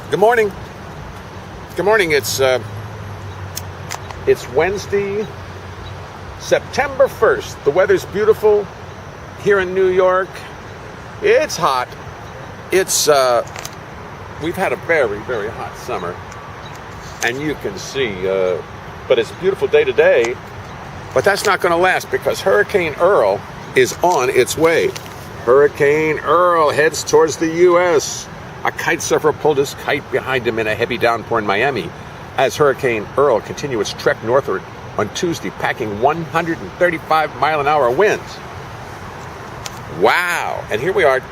Good morning. Good morning. It's Wednesday, September 1st. The weather's beautiful here in New York. It's hot. We've had a very, very hot summer, and you can see, but it's a beautiful day today. But that's not going to last because Hurricane Earl is on its way. Hurricane Earl heads towards the U.S. A kite surfer pulled his kite behind him in a heavy downpour in Miami as Hurricane Earl continued its trek northward on Tuesday, packing 135-mile-an-hour winds. Wow. And here we are.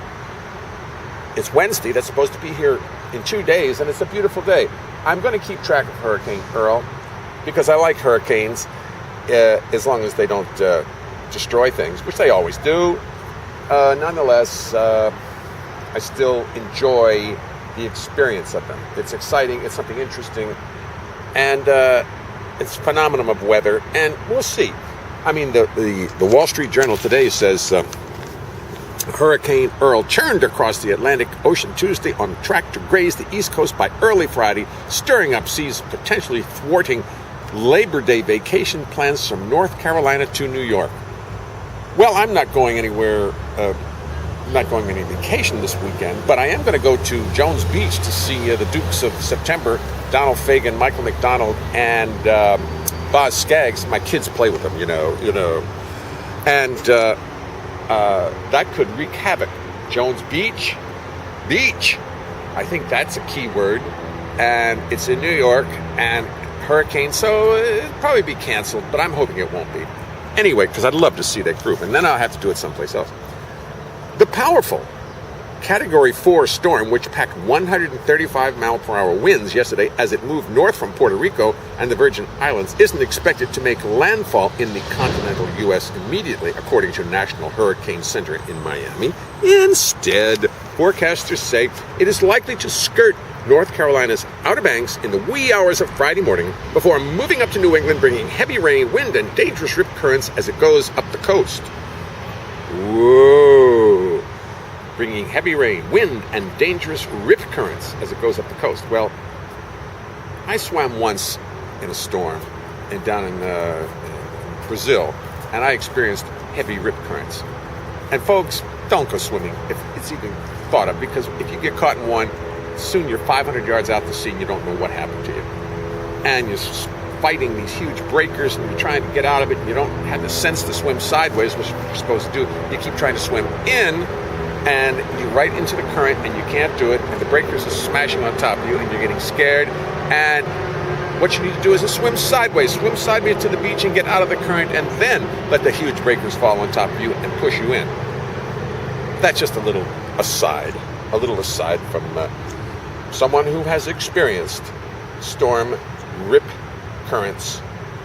It's Wednesday. That's supposed to be here in 2 days, and it's a beautiful day. I'm going to keep track of Hurricane Earl because I like hurricanes as long as they don't destroy things, which they always do. Nonetheless, I still enjoy the experience of them. It's exciting. It's something interesting. And it's a phenomenon of weather. And we'll see. I mean, the Wall Street Journal today says Hurricane Earl churned across the Atlantic Ocean Tuesday on track to graze the East Coast by early Friday, stirring up seas, potentially thwarting Labor Day vacation plans from North Carolina to New York. Well, I'm not going anywhere. Not going on any vacation this weekend, but I am going to go to Jones Beach to see the Dukes of September, Donald Fagen, Michael McDonald, and Boz Scaggs. My kids play with them, you know. And that could wreak havoc. Jones Beach. I think that's a key word. And it's in New York, and hurricane, so it'll probably be canceled, but I'm hoping it won't be. Anyway, because I'd love to see that group, and then I'll have to do it someplace else. The powerful Category 4 storm, which packed 135-mile-per-hour winds yesterday as it moved north from Puerto Rico and the Virgin Islands, isn't expected to make landfall in the continental U.S. immediately, according to National Hurricane Center in Miami. Instead, forecasters say it is likely to skirt North Carolina's Outer Banks in the wee hours of Friday morning before moving up to New England, bringing heavy rain, wind, and dangerous rip currents as it goes up the coast. Whoa. Bringing heavy rain, wind, and dangerous rip currents as it goes up the coast. Well, I swam once in a storm down in Brazil, and I experienced heavy rip currents. And folks, don't go swimming if it's even thought of, because if you get caught in one, soon you're 500 yards out to sea and you don't know what happened to you. And you're fighting these huge breakers, and you're trying to get out of it, and you don't have the sense to swim sideways, which you're supposed to do. You keep trying to swim in, and you're right into the current, and you can't do it, and the breakers are smashing on top of you, and you're getting scared. And what you need to do is just swim sideways to the beach and get out of the current, and then let the huge breakers fall on top of you and push you in. That's just a little aside from someone who has experienced storm rip currents,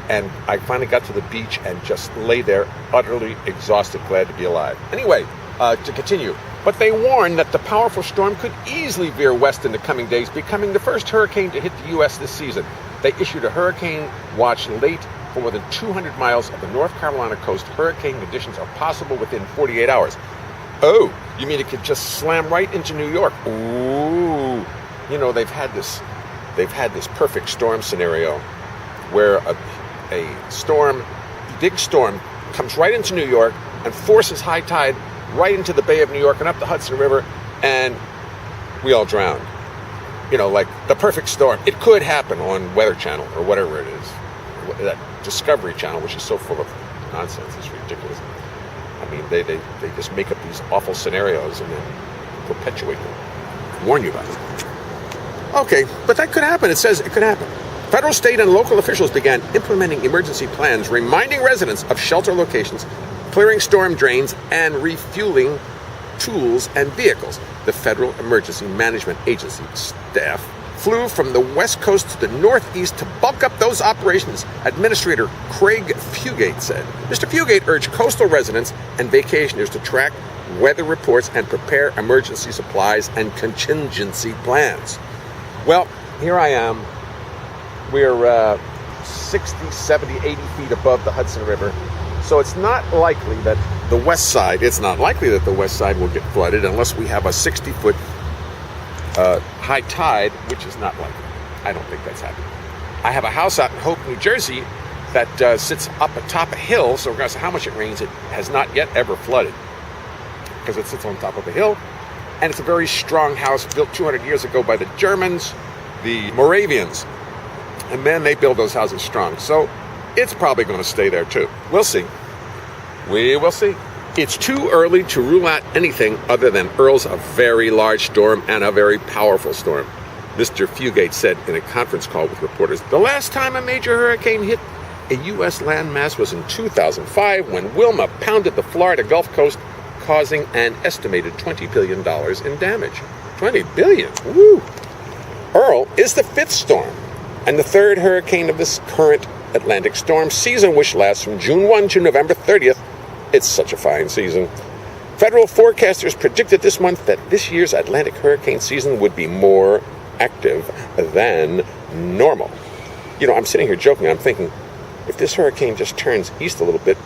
and I finally got to the beach and just lay there utterly exhausted, glad to be alive. Anyway, to continue. But they warn that the powerful storm could easily veer west in the coming days, becoming the first hurricane to hit the U.S. this season. They issued a hurricane watch late for more than 200 miles of the North Carolina coast. Hurricane conditions are possible within 48 hours. Oh, you mean it could just slam right into New York? Ooh. You know, they've had this perfect storm scenario where a big storm comes right into New York and forces high tide right into the Bay of New York and up the Hudson River, and we all drown. You know, like the perfect storm. It could happen on Weather Channel or whatever it is. That Discovery Channel, which is so full of nonsense. It's ridiculous. I mean, they just make up these awful scenarios and then perpetuate them. Warn you about it. Okay, but that could happen. It says it could happen. Federal, state, and local officials began implementing emergency plans, reminding residents of shelter locations, clearing storm drains, and refueling tools and vehicles. The Federal Emergency Management Agency staff flew from the west coast to the northeast to bulk up those operations, Administrator Craig Fugate said. Mr. Fugate urged coastal residents and vacationers to track weather reports and prepare emergency supplies and contingency plans. Well, here I am. We're 60, 70, 80 feet above the Hudson River. So it's not likely that the west side will get flooded unless we have a 60-foot high tide, which is not likely. I don't think that's happening. I have a house out in Hope, New Jersey that sits up atop a hill, so regardless of how much it rains, it has not yet ever flooded because it sits on top of a hill. And it's a very strong house built 200 years ago by the Germans, the Moravians. And man, they build those houses strong. So it's probably going to stay there too. We'll see. We will see. It's too early to rule out anything other than Earl's a very large storm and a very powerful storm. Mr. Fugate said in a conference call with reporters, the last time a major hurricane hit a U.S. landmass was in 2005 when Wilma pounded the Florida Gulf Coast, causing an estimated $20 billion in damage. $20 billion? Woo! Earl is the fifth storm and the third hurricane of this current Atlantic storm season, which lasts from June 1 to November 30th. It's such a fine season. Federal forecasters predicted this month that this year's Atlantic hurricane season would be more active than normal. You know, I'm sitting here joking. I'm thinking, if this hurricane just turns east a little bit,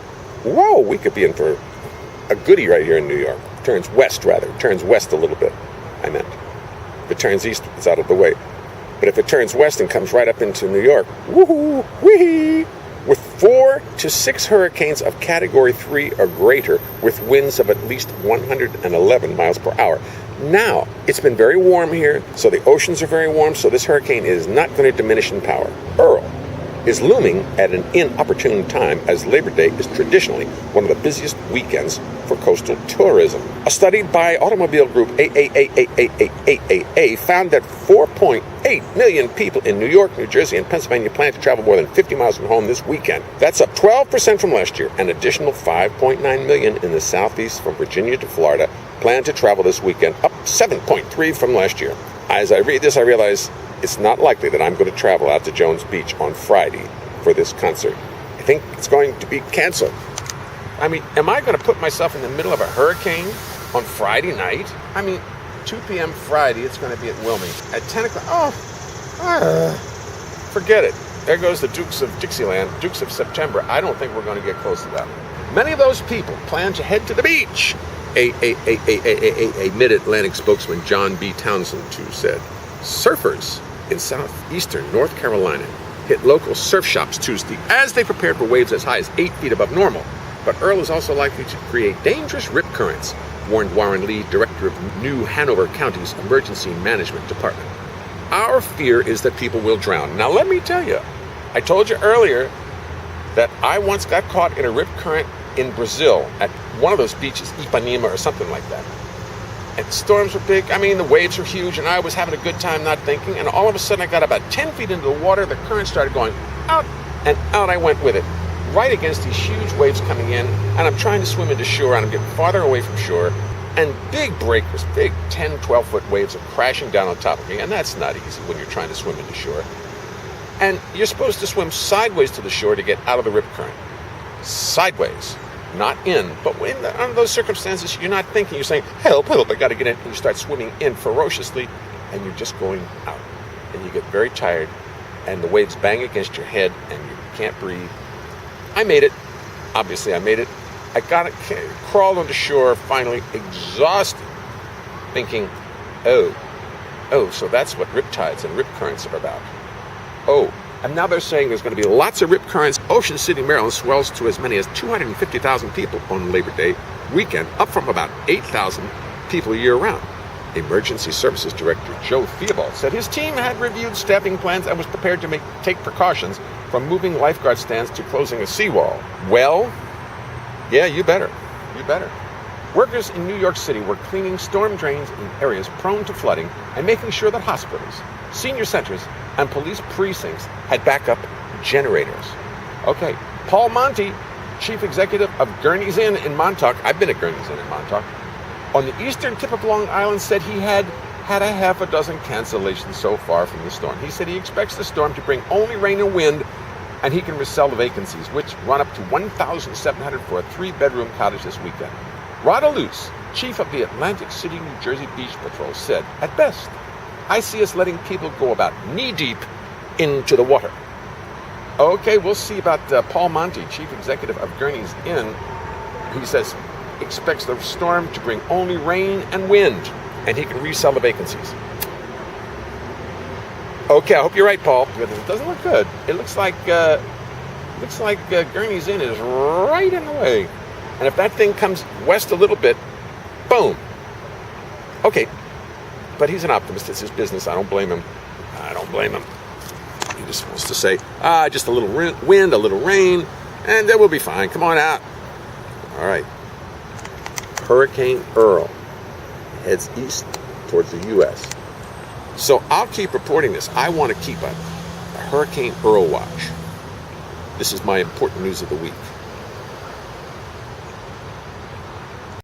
whoa, we could be in for a goodie right here in New York. Turns west a little bit, I meant. If it turns east, it's out of the way. But if it turns west and comes right up into New York, woohoo, wee! With 4 to 6 hurricanes of Category 3 or greater, with winds of at least 111 miles per hour. Now, it's been very warm here, so the oceans are very warm, so this hurricane is not going to diminish in power. Earl is looming at an inopportune time, as Labor Day is traditionally one of the busiest weekends for coastal tourism. A study by automobile group AAA found that 4.8 million people in New York, New Jersey, and Pennsylvania plan to travel more than 50 miles from home this weekend. That's up 12% from last year. An additional 5.9 million in the Southeast from Virginia to Florida plan to travel this weekend, up 7.3% from last year. As I read this, I realize it's not likely that I'm going to travel out to Jones Beach on Friday for this concert. I think it's going to be canceled. I mean, am I going to put myself in the middle of a hurricane on Friday night? I mean, 2 p.m. Friday, it's going to be at Wilmington. At 10 o'clock, forget it. There goes the Dukes of Dixieland, Dukes of September. I don't think we're going to get close to that. Many of those people plan to head to the beach. A Mid-Atlantic spokesman, John B. Townsend, too, said. Surfers in southeastern North Carolina hit local surf shops Tuesday as they prepared for waves as high as 8 feet above normal. But Earl is also likely to create dangerous rip currents, warned Warren Lee, director of New Hanover County's Emergency Management Department. Our fear is that people will drown. Now, let me tell you, I told you earlier that I once got caught in a rip current in Brazil at one of those beaches, Ipanema or something like that. And storms were big. I mean, the waves were huge, and I was having a good time not thinking. And all of a sudden, I got about 10 feet into the water. The current started going out, and out I went with it, right against these huge waves coming in. And I'm trying to swim into shore, and I'm getting farther away from shore. And big breakers, big 10, 12-foot waves are crashing down on top of me. And that's not easy when you're trying to swim into shore. And you're supposed to swim sideways to the shore to get out of the rip current. Sideways. Not in, but under those circumstances, you're not thinking, you're saying, help, I got to get in, and you start swimming in ferociously, and you're just going out, and you get very tired, and the waves bang against your head, and you can't breathe. I made it. Obviously, I made it. I crawled onto shore, finally exhausted, thinking, oh, so that's what riptides and rip currents are about. Oh. And now they're saying there's going to be lots of rip currents. Ocean City, Maryland swells to as many as 250,000 people on Labor Day weekend, up from about 8,000 people year-round. Emergency Services Director Joe Theobald said his team had reviewed staffing plans and was prepared to take precautions from moving lifeguard stands to closing a seawall. Well, yeah, you better. Workers in New York City were cleaning storm drains in areas prone to flooding and making sure that hospitals, senior centers, and police precincts had backup generators. Okay, Paul Monty, chief executive of Gurney's Inn in Montauk, I've been at Gurney's Inn in Montauk, on the eastern tip of Long Island, said he had a half a dozen cancellations so far from the storm. He said he expects the storm to bring only rain and wind, and he can resell the vacancies, which run up to $1,700 for a 3-bedroom cottage this weekend. Rhoda Luce, chief of the Atlantic City, New Jersey Beach Patrol, said, at best, I see us letting people go about knee-deep into the water. Okay, we'll see about Paul Monty, chief executive of Gurney's Inn. He says expects the storm to bring only rain and wind, and he can resell the vacancies. Okay, I hope you're right, Paul. It doesn't look good. It looks like Gurney's Inn is right in the way. And if that thing comes west a little bit, boom. Okay, but he's an optimist. It's his business. I don't blame him. He just wants to say, just a little wind, a little rain, and then we'll be fine. Come on out. All right. Hurricane Earl heads east towards the U.S. So I'll keep reporting this. I want to keep a Hurricane Earl watch. This is my important news of the week.